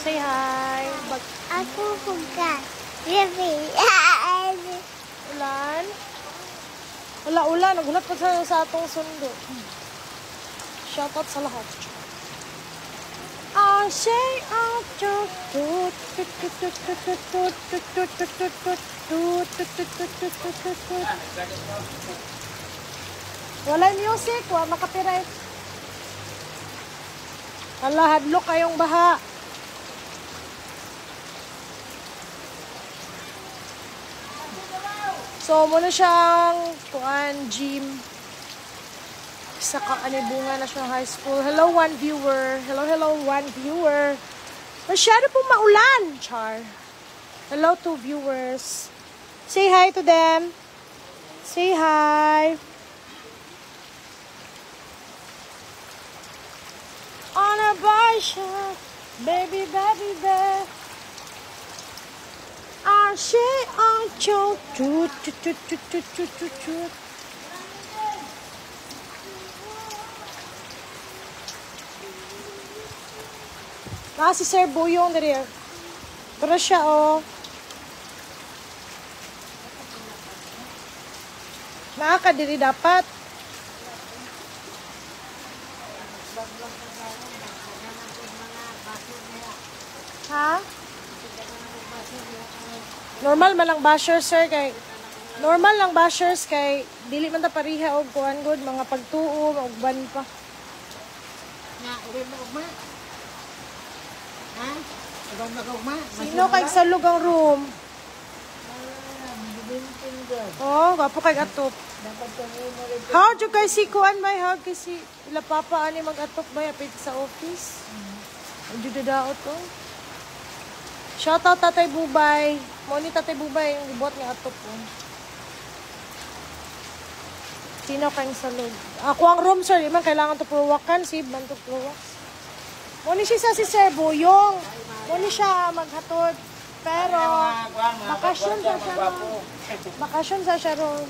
Say hi. Ako hugas. Baby. Ulan? Wala ulan. Nagulat pa sa atong sundo. Shoutout sa lahat. I say out wala music, wala makapiright. Hala, hadlok kayong baha. So, muna siyang gym sa Kaanibungan National High School. Hello, one viewer. Hello, one viewer. Masyado pong maulan, Char. Hello, two viewers. Say hi to them. Say hi. On a bike, baby, baby, baby. I say I choke. Si Sir Buyong dari. Pero siya, oh. Nakakadiri dapat. Ha? Normal man lang bashers, sir, kay normal lang bashers kay dili man ta pariha og kuan good mga pagtuo og ban pa. Nga, uwi mo ugma. Ha? Ugaw na ugma. Sino kay salog ang room? Oh, gapo kay atop. How do kay si kuan may hug kay si ila papa ani mag-atop bay apit sa office. Udi dadaot to. Shout out Tatay Bubay. Mo ni Tatay Bubay yung gibot nga atop po. Sino kayong salog? Ako ang room, sir. Iman kailangan to purwakan. Si Bantok Purwak. Mo ni siya si Sir Boyong. Mo ni siya maghatod. Pero, bakasyon sa siya ron. Bakasyon sa siya ron.